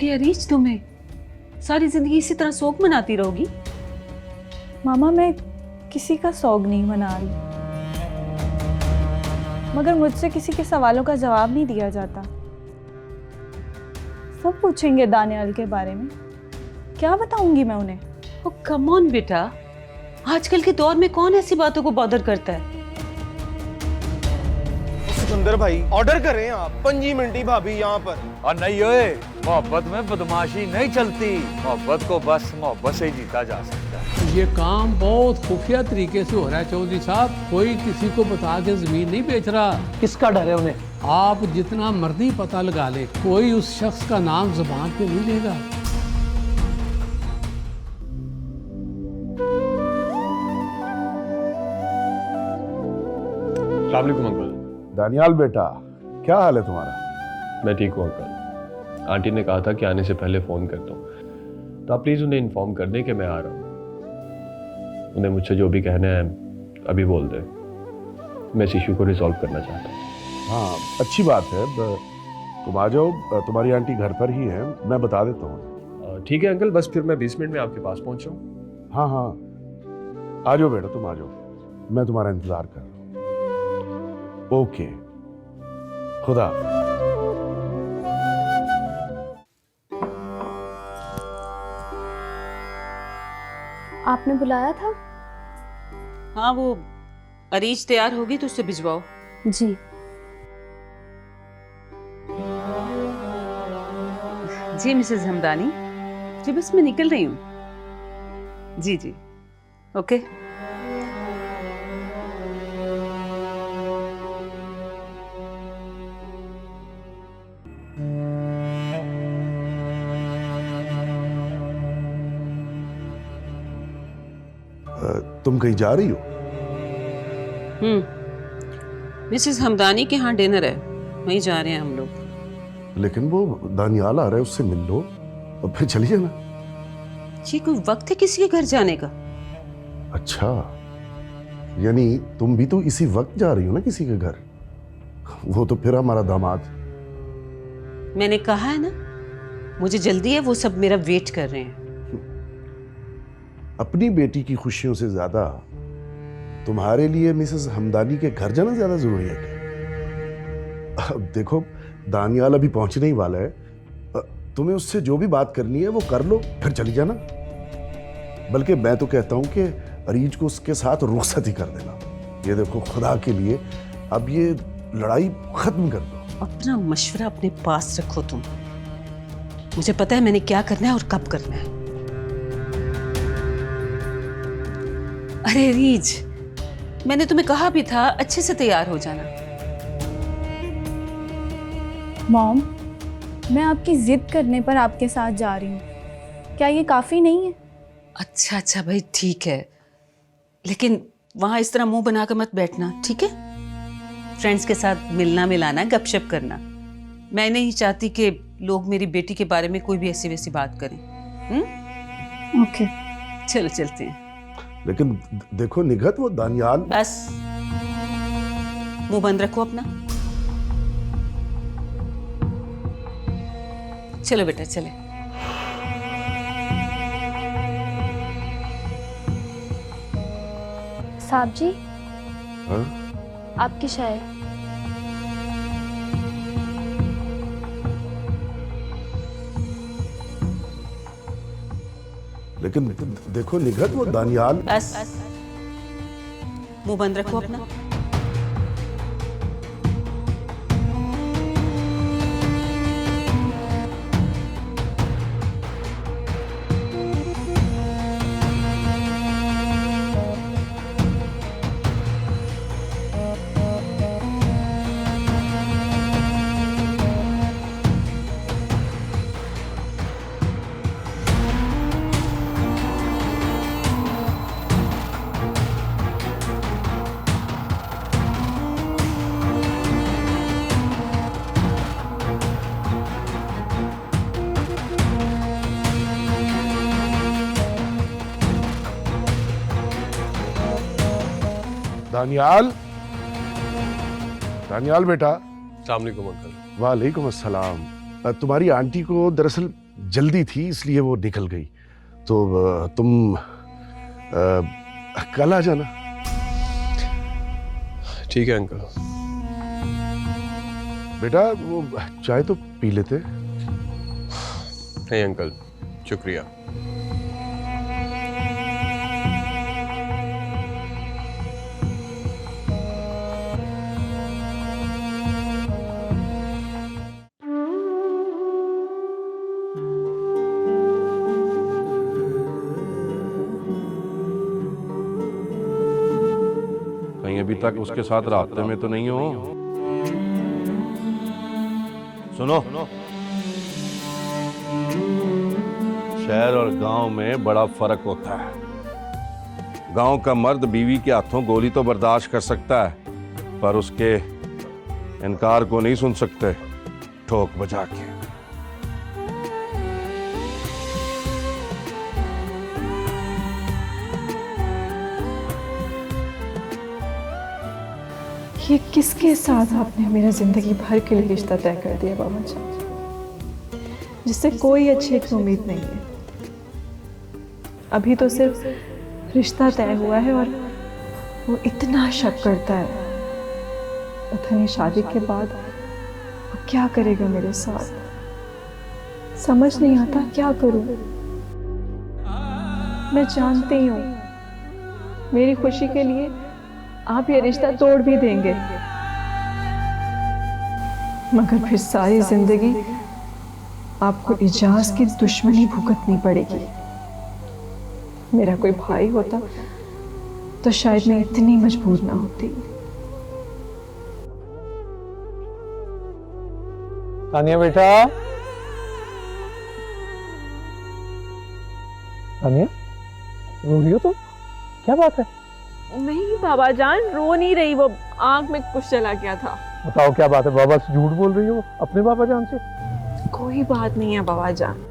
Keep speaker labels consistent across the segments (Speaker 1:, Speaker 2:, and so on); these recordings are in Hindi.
Speaker 1: है अरीज तुम्हें? सारी जिंदगी इसी तरह शोक मनाती रहोगी?
Speaker 2: मामा मैं किसी का शौक नहीं मना रही, मगर मुझसे किसी के सवालों का जवाब नहीं दिया जाता। सब पूछेंगे दानियाल के बारे में, क्या बताऊंगी मैं उन्हें?
Speaker 1: ओ कम ऑन बेटा, आजकल के दौर में कौन ऐसी बातों को बॉदर करता है?
Speaker 3: सिकंदर भाई ऑर्डर करें आप, 5 मिनटी भाभी यहाँ पर।
Speaker 4: और नहीं ओए, मोहब्बत में बदमाशी नहीं चलती। मोहब्बत को बस मोहब्बत से ही जीता जा सकता है।
Speaker 5: ये काम बहुत खुफिया तरीके से हो रहा है चौधरी साहब, कोई किसी को बता के जमीन नहीं बेच रहा।
Speaker 6: किसका डर है उन्हें?
Speaker 5: आप जितना मर्जी पता लगा ले, कोई उस शख्स का नाम जुबान पे नहीं लेगा।
Speaker 7: अस्सलाम वालेकुम अंकल।
Speaker 8: दानियाल बेटा, क्या हाल है तुम्हारा?
Speaker 7: मैं ठीक हूँ अंकल। आंटी ने कहा था कि आने से पहले फ़ोन करता हूँ, तो आप प्लीज़ उन्हें इन्फॉर्म कर दें कि मैं आ रहा हूँ। उन्हें मुझसे जो भी कहना है अभी बोल दें। मैं इस इशू को रिजॉल्व करना चाहता हूँ।
Speaker 8: हाँ, अच्छी बात है। तुम आ जाओ, तुम्हारी आंटी घर पर ही है, मैं बता देता हूँ।
Speaker 7: ठीक है अंकल, बस फिर मैं 20 मिनट में आपके पास पहुँच रहा हूँ।
Speaker 8: हाँ हाँ, आ जाओ बेटा, तुम आ जाओ, मैं तुम्हारा इंतज़ार कर रहा हूँ। ओके, खुदा।
Speaker 2: आपने बुलाया था?
Speaker 1: हाँ, वो अरीज तैयार होगी तो उससे भिजवाओ।
Speaker 2: जी।
Speaker 1: जी मिसेज हमदानी, जी बस मैं निकल रही हूँ। जी जी, ओके।
Speaker 8: तुम कहीं जा रही हो?
Speaker 1: मिसेज हमदानी के यहाँ डिनर है, वहीं जा रहे हैं हम लोग।
Speaker 8: लेकिन वो दानियाल आ रहा है, उससे मिल लो और फिर चली जाना।
Speaker 1: ये कोई वक्त है किसी के घर जाने का?
Speaker 8: अच्छा, यानी तुम भी तो इसी वक्त जा रही हो ना किसी के घर? वो तो फिर हमारा दामाद।
Speaker 1: मैंने कहा है ना, मुझे जल्दी है, वो सब मेरा वेट कर रहे हैं।
Speaker 8: अपनी बेटी की खुशियों से ज्यादा तुम्हारे लिए मिसेस हमदानी के घर जाना ज्यादा जरूरी है क्या? अब देखो, दानियाल अभी पहुंचने ही वाला है, तुम्हें उससे जो भी बात करनी है वो कर लो, फिर चली जाना। बल्कि मैं तो कहता हूं कि अरीज को उसके साथ रुखसत ही कर देना। ये देखो, खुदा के लिए अब ये लड़ाई खत्म कर दो।
Speaker 1: अपना मशवरा अपने पास रखो तुम। मुझे पता है मैंने क्या करना है और कब करना है। अरे रीज, मैंने तुम्हें कहा भी था अच्छे से तैयार हो जाना।
Speaker 2: मॉम, मैं आपकी जिद करने पर आपके साथ जा रही हूँ, क्या ये काफी नहीं है?
Speaker 1: अच्छा अच्छा भाई, ठीक है, लेकिन वहां इस तरह मुंह बनाकर मत बैठना, ठीक है? फ्रेंड्स के साथ मिलना मिलाना, गपशप करना। मैं नहीं चाहती कि लोग मेरी बेटी के बारे में कोई भी ऐसी वैसी बात करें।
Speaker 2: ओके,
Speaker 1: चलो चलते हैं।
Speaker 8: लेकिन देखो निगहत, वो दानियाल।
Speaker 1: बस मुंह बंद रखो अपना। चलो बेटा, चले।
Speaker 2: साहब जी,
Speaker 8: हाँ?
Speaker 2: आपकी शाय।
Speaker 8: लेकिन देखो निगहत, वो दानियाल।
Speaker 1: बस मुंह बंद रखो अपना।
Speaker 8: दानियाल, दानियाल बेटा।
Speaker 7: अस्सलाम वालेकुम अंकल।
Speaker 8: वालेकुम अस्सलाम। तुम्हारी आंटी को दरअसल जल्दी थी इसलिए वो निकल गई। तो तुम कल आ जाना।
Speaker 7: ठीक है अंकल।
Speaker 8: बेटा वो चाय तो पी लेते।
Speaker 7: नहीं अंकल, शुक्रिया।
Speaker 6: कहीं अभी तक उसके साथ रास्ते में तो नहीं हो? सुनो, शहर और गांव में बड़ा फर्क होता है। गांव का मर्द बीवी के हाथों गोली तो बर्दाश्त कर सकता है, पर उसके इनकार को नहीं सुन सकते ठोक बजा के।
Speaker 9: ये किसके साथ आपने मेरा जिंदगी भर के लिए रिश्ता तय कर दिया बाबा जी, जिससे कोई अच्छे की उम्मीद नहीं है। अभी तो सिर्फ रिश्ता तय हुआ है और वो इतना शक करता है, पता नहीं शादी के बाद वो क्या करेगा मेरे साथ। समझ नहीं आता क्या करूं। मैं जानती हूँ मेरी खुशी के लिए आप ये रिश्ता तोड़ भी देंगे, मगर फिर सारी जिंदगी आपको इजाज की दुश्मनी भुगतनी पड़ेगी। मेरा कोई भाई होता तो शायद मैं इतनी मजबूर ना होती।
Speaker 5: तानिया बेटा, तानिया रो रही हो तुम? क्या बात है?
Speaker 9: नहीं बाबा जान, रो नहीं रही, वो आंख में कुछ चला गया था।
Speaker 5: बताओ क्या बात है? बाबा से झूठ बोल रही हो अपने बाबा जान से?
Speaker 9: कोई बात नहीं है बाबा जान।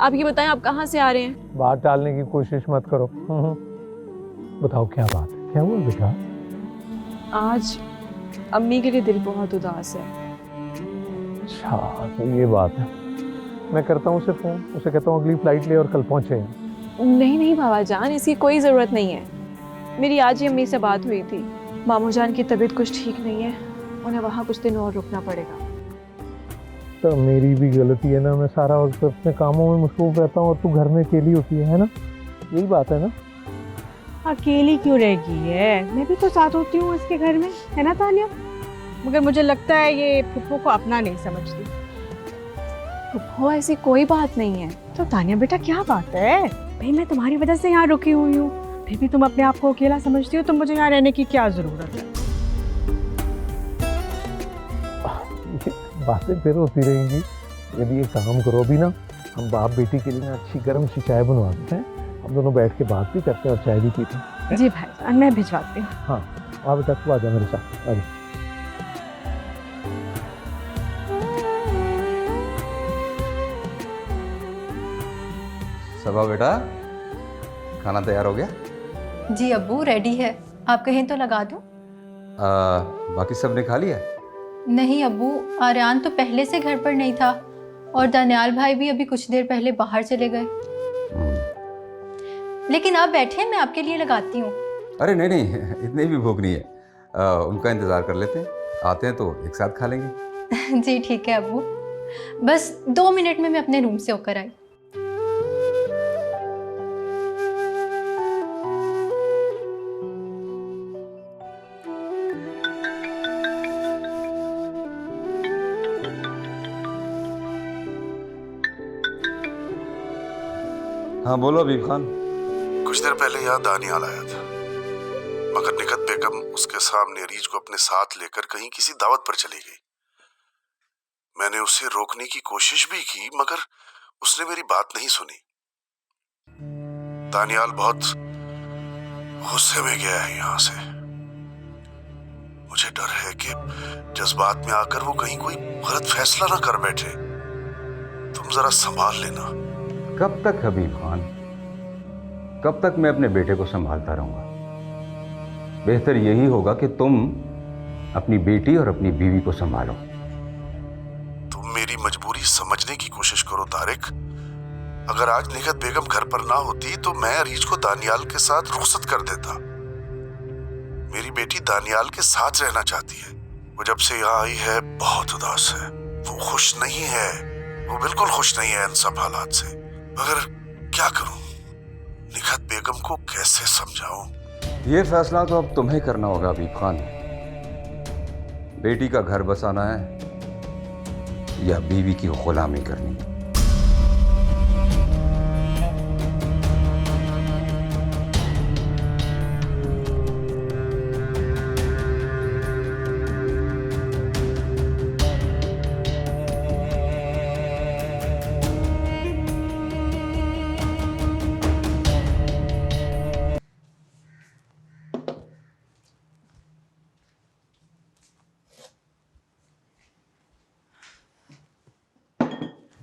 Speaker 9: आप ये बताएं, आप कहाँ से आ रहे हैं?
Speaker 5: बात टालने की कोशिश मत करो। बताओ क्या बात है, क्या हुआ बेटा?
Speaker 9: आज अम्मी के लिए दिल बहुत उदास है।
Speaker 5: अच्छा तो ये बात है। मैं करता हूँ उसे फोन, उसे कहता हूँ अगली फ्लाइट ले और कल पहुँचे।
Speaker 9: नहीं नहीं बाबा जान, इसकी कोई ज़रूरत नहीं है। मेरी आज ही अम्मी से बात हुई थी, मामू जान की तबीयत कुछ ठीक नहीं है, उन्हें वहाँ कुछ दिन और रुकना पड़ेगा।
Speaker 5: तो मेरी भी गलती है ना, मैं सारा वक्त अपने कामों में मसरूफ रहता हूँ और तू घर में अकेली होती है ना? यही बात है ना?
Speaker 10: अकेली क्यों रहेगी है? मैं भी तो साथ होती हूँ इसके घर में, है ना तानिया? मगर मुझे लगता है ये फुप्पो को अपना नहीं समझती।
Speaker 9: फुप्पो ऐसी कोई बात नहीं है।
Speaker 10: तो तानिया बेटा क्या बात है? भाई मैं तुम्हारी वजह से यहाँ रुकी हुई हूँ, फिर भी तुम अपने आप को अकेला समझती हो, तो मुझे यहाँ रहने की क्या जरूरत है?
Speaker 5: बातें फिर होती रहेंगी। यदि ये काम करो भी ना, हम बाप बेटी के लिए ना अच्छी गर्म सी चाय बनवा देते हैं, हम दोनों बैठ के बात भी करते हैं और चाय भी पीते हैं।
Speaker 10: जी भाई, मैं भिजवाती हूँ।
Speaker 5: हाँ आ बेटा, तू आ जा मेरे साथ, आ जा।
Speaker 11: सबा बेटा, खाना तैयार हो गया?
Speaker 2: जी अब्बू, रेडी है, आप कहें तो लगा दूं?
Speaker 11: बाकी सब ने खा लिया?
Speaker 2: नहीं अब्बू, आर्यान तो पहले से घर पर नहीं था और दानियाल भाई भी अभी कुछ देर पहले बाहर चले गए। लेकिन आप बैठे, मैं आपके लिए लगाती हूँ।
Speaker 11: अरे नहीं नहीं, इतनी भी भूख नहीं है, उनका इंतज़ार कर लेते हैं, आते हैं तो एक साथ खा लेंगे।
Speaker 2: जी ठीक है अब्बू, बस 2 मिनट में मैं अपने रूम से होकर आई।
Speaker 11: हाँ बोलो अबीब खान।
Speaker 8: कुछ देर पहले यहाँ दानियाल आया था, मगर निकत बेगम उसके सामने रीज को अपने साथ लेकर कहीं किसी दावत पर चली गई। मैंने उसे रोकने की कोशिश भी की, मगर उसने मेरी बात नहीं सुनी। दानियाल बहुत गुस्से में गया है यहाँ से। मुझे डर है कि जज्बात में आकर वो कहीं कोई गलत फैसला ना कर बैठे। तुम जरा संभाल लेना।
Speaker 11: कब तक हबीब खान, कब तक मैं अपने बेटे को संभालता रहूंगा? बेहतर यही होगा कि तुम अपनी बेटी और अपनी बीवी को संभालो।
Speaker 8: तुम मेरी मजबूरी समझने की कोशिश कोशिश करो तारिक। अगर आज निखत बेगम घर पर ना होती तो मैं अरीज को दानियाल के साथ रुखसत कर देता। मेरी बेटी दानियाल के साथ रहना चाहती है। वो जब से यहाँ आई है बहुत उदास है। वो खुश नहीं है, वो बिल्कुल खुश नहीं है इन सब हालात से। मगर क्या करूं, निखत बेगम को कैसे समझाऊं?
Speaker 11: ये फैसला तो अब तुम्हें करना होगा हबीब खान। बेटी का घर बसाना है या बीवी की गुलामी करनी है।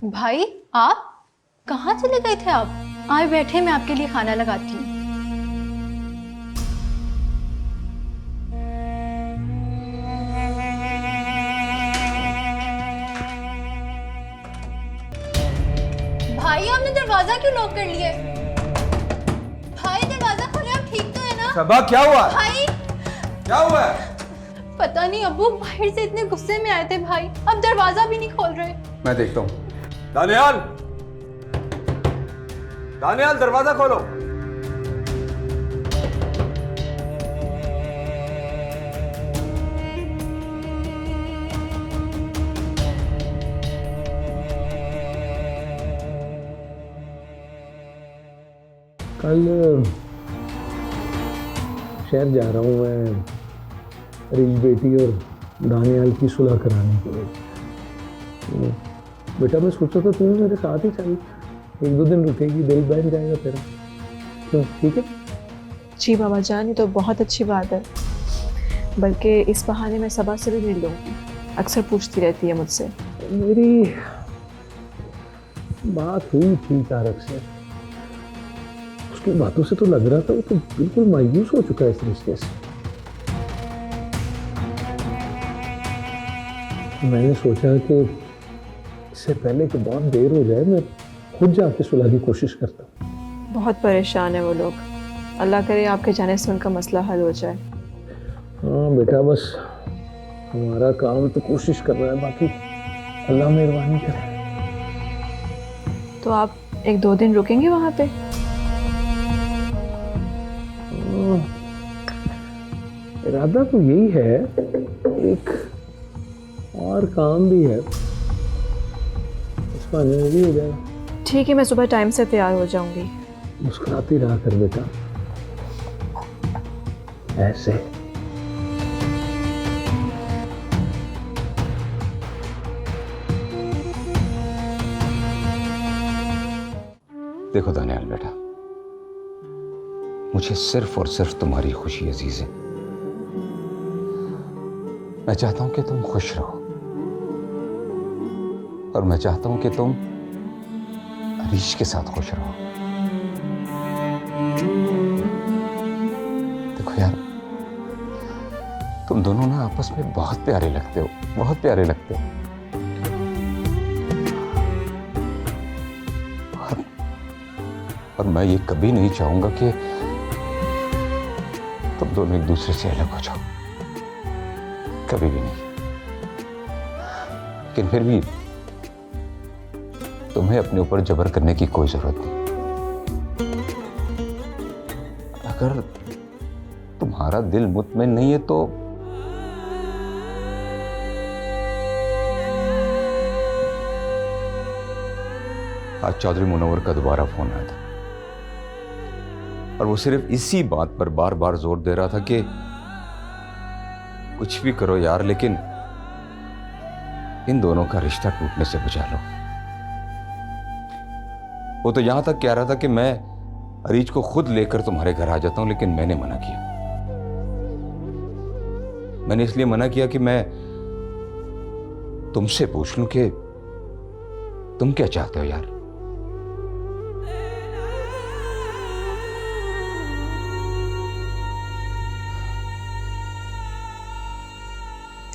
Speaker 2: भाई आप कहाँ चले गए थे? आप आए बैठे, मैं आपके लिए खाना लगाती हूँ। भाई आपने दरवाजा क्यों लॉक कर लिया? भाई दरवाजा खोले, आप ठीक तो है ना?
Speaker 11: सबा क्या हुआ?
Speaker 2: भाई
Speaker 11: क्या हुआ?
Speaker 2: पता नहीं, अब्बू बाहर से इतने गुस्से में आए थे भाई, अब दरवाजा भी नहीं खोल रहे।
Speaker 11: मैं देखता हूँ। दानियाल, दानियाल दरवाजा खोलो।
Speaker 5: कल शहर जा रहा हूँ मैं अरीज बेटी और दानियाल की सुलह कराने के लिए। बेटा मैं सोचा था तुम्हें मेरे साथ ही चल, 1-2 दिन रुकेगी, दिल बहल जाएगा तेरा। क्यों, ठीक है?
Speaker 9: जी बाबा जान, ये तो बहुत अच्छी बात है। बल्कि इस बहाने मैं सबा से भी मिल लूँगी, अक्सर पूछती रहती है मुझसे।
Speaker 5: मेरी बात हुई थी तारक से, उसकी बातों से तो लग रहा था वो तो बिल्कुल मायूस हो चुका है इस रिश्ते से। मैंने सोचा कि इससे पहले कि बहुत देर हो जाए मैं खुद जाके सुलह की कोशिश करता हूँ।
Speaker 9: बहुत परेशान है वो लोग। अल्लाह करे आपके जाने से उनका मसला हल हो जाए।
Speaker 5: हाँ बेटा, बस हमारा काम तो कोशिश कर रहा है, बाकी अल्लाह मेहरबानी करे।
Speaker 9: तो आप 1-2 दिन रुकेंगे वहाँ पे?
Speaker 5: इरादा तो यही है, एक और काम भी है, इसका निर्णय भी हो जाएगा।
Speaker 9: ठीक है, मैं सुबह टाइम से तैयार हो जाऊंगी।
Speaker 5: मुस्कुराती रहा कर बेटा, ऐसे।
Speaker 11: देखो दानियाल बेटा, मुझे सिर्फ और सिर्फ तुम्हारी खुशी अजीज है। मैं चाहता हूं कि तुम खुश रहो और मैं चाहता हूं कि तुम अरीश के साथ खुश रहो। देखो यार, तुम दोनों ना आपस में बहुत प्यारे लगते हो, बहुत प्यारे लगते हो। और मैं ये कभी नहीं चाहूंगा कि तुम दोनों एक दूसरे से अलग हो जाओ, कभी भी नहीं। लेकिन फिर भी तुम्हें अपने ऊपर जबर करने की कोई जरूरत नहीं। अगर तुम्हारा दिल मुतमईन नहीं है तो आज चौधरी मुनव्वर का दोबारा फोन आया था और वो सिर्फ इसी बात पर बार बार जोर दे रहा था कि कुछ भी करो यार, लेकिन इन दोनों का रिश्ता टूटने से बचा लो। वो तो यहां तक कह रहा था कि मैं अरीज को खुद लेकर तुम्हारे घर आ जाता हूं, लेकिन मैंने मना किया। मैंने इसलिए मना किया कि मैं तुमसे पूछ लूं कि तुम क्या चाहते हो यार।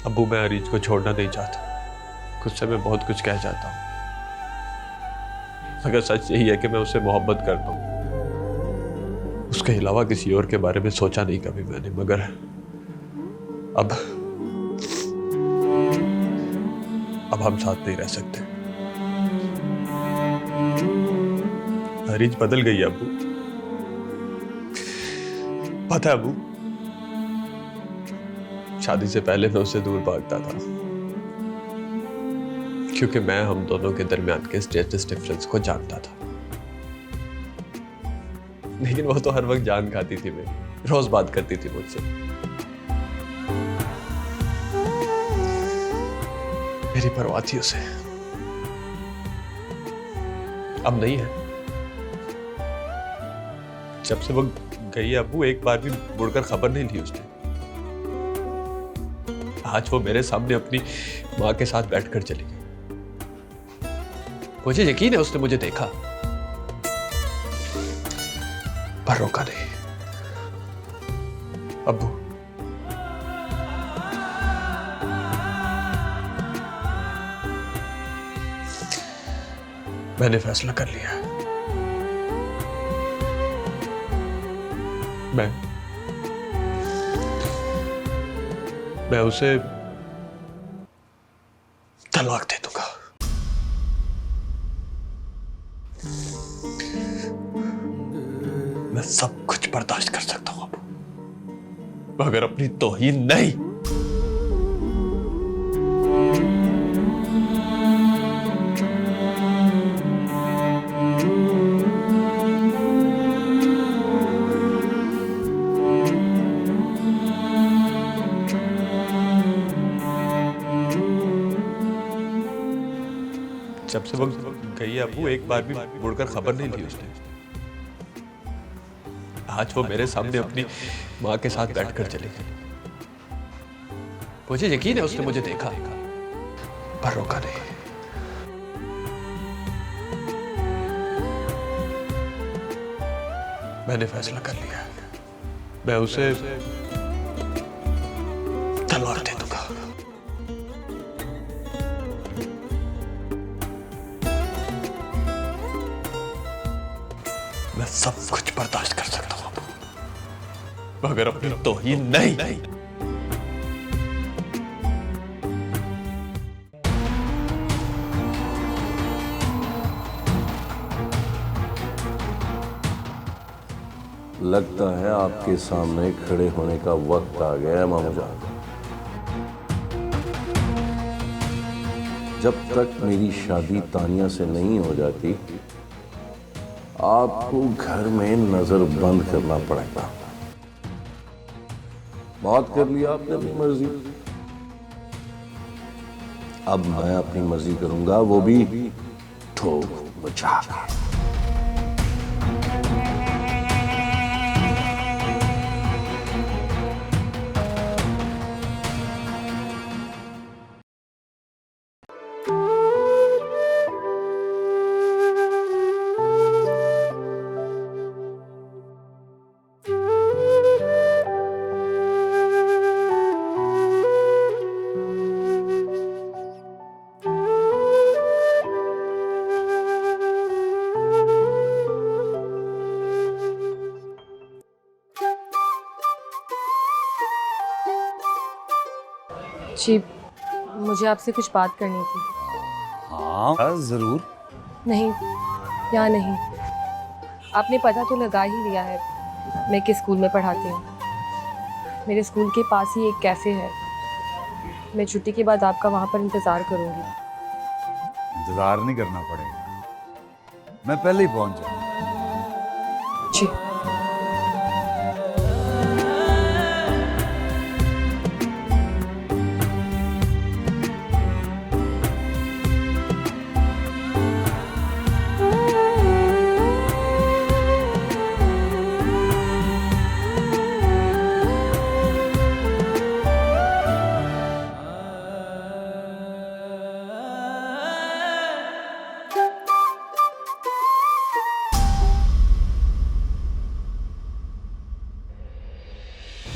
Speaker 7: अब्बू, मैं अरीज को छोड़ना नहीं चाहता। खुद से मैं बहुत कुछ कह जाता हूँ, मगर सच यही है कि मैं उससे मोहब्बत करता हूँ। उसके अलावा किसी और के बारे में सोचा नहीं कभी मैंने, मगर अब हम साथ नहीं रह सकते। हरीज बदल गई है अबू। पता है अबू, शादी से पहले मैं उससे दूर भागता था क्योंकि मैं हम दोनों के दरमियान के स्टेटस डिफरेंस को जानता था। लेकिन वो तो हर वक्त जान खाती थी मेरी, रोज बात करती थी मुझसे। मेरी परवाह थी उसे, अब नहीं है। जब से वो गई अबू, एक बार भी मुड़कर खबर नहीं ली उसने। आज वो मेरे सामने अपनी मां के साथ बैठकर चली गई। मुझे यकीन है उसने मुझे देखा, पर रोका नहीं। अब्बू, मैंने फैसला कर लिया है। मैं उसे तलाक दे दूंगा। मैं सब कुछ बर्दाश्त कर सकता हूं मगर अपनी तौहीन नहीं। जब से वो गई अबू, एक बार भी मुड़कर खबर नहीं ली उसने। आज वो मेरे सामने अपनी मां के साथ बैठकर चली गई। मुझे यकीन है उसने मुझे देखा, पर रोका नहीं। मैंने फैसला कर लिया, मैं उसे तलाक दे दूंगा। मैं सब कुछ बर्दाश्त कर सकता हूं मगर अपनी तौहीन नहीं।
Speaker 6: लगता है आपके सामने खड़े होने का वक्त आ गया है मामू जान। जब तक मेरी शादी तानिया से नहीं हो जाती, आपको घर में नजर बंद करना पड़ेगा। बहुत कर लिया आपने अपनी मर्जी, अब मैं अपनी मर्जी करूंगा, वो भी ठोक बचा।
Speaker 12: जी, मुझे आपसे कुछ बात करनी थी।
Speaker 11: हाँ जरूर।
Speaker 12: नहीं, यहाँ नहीं। आपने पता तो लगा ही लिया है मैं किस स्कूल में पढ़ाती हूँ। मेरे स्कूल के पास ही एक कैफ़े है। मैं छुट्टी के बाद आपका वहाँ पर इंतज़ार करूँगी।
Speaker 11: इंतजार नहीं करना पड़ेगा, मैं पहले ही पहुँच जाऊँगा।
Speaker 12: जी।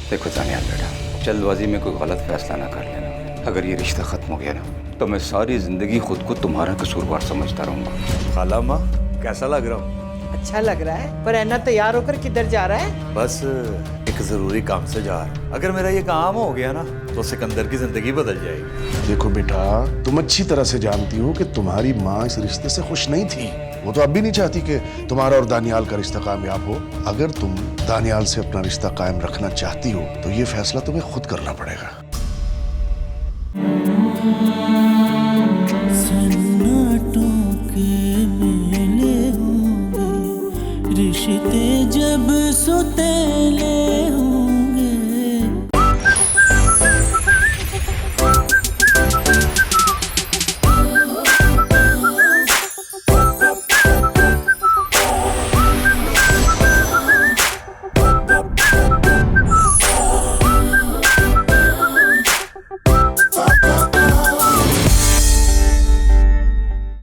Speaker 11: देखो जानियाल बेटा, जल्दबाजी में कोई गलत फैसला ना कर लेना। अगर ये रिश्ता खत्म हो गया ना, तो मैं सारी जिंदगी खुद को तुम्हारा कसूरवार समझता रहूंगा।
Speaker 13: खाला माँ,
Speaker 4: कैसा लग रहा हूँ?
Speaker 13: अच्छा लग रहा है, पर ऐना तैयार होकर किधर जा रहा है?
Speaker 4: बस एक जरूरी काम से जा रहा हूँ। अगर मेरा ये काम हो गया ना तो सिकंदर की जिंदगी बदल जाएगी।
Speaker 8: देखो बेटा, तुम अच्छी तरह से जानती हो कि तुम्हारी माँ इस रिश्ते से खुश नहीं थी। वो तो अब भी नहीं चाहती कि तुम्हारा और दानियाल का रिश्ता कामयाब हो। अगर तुम दानियाल से अपना रिश्ता कायम रखना चाहती हो तो ये फैसला तुम्हें खुद करना पड़ेगा।
Speaker 14: रिश्ते जब सुतेले हो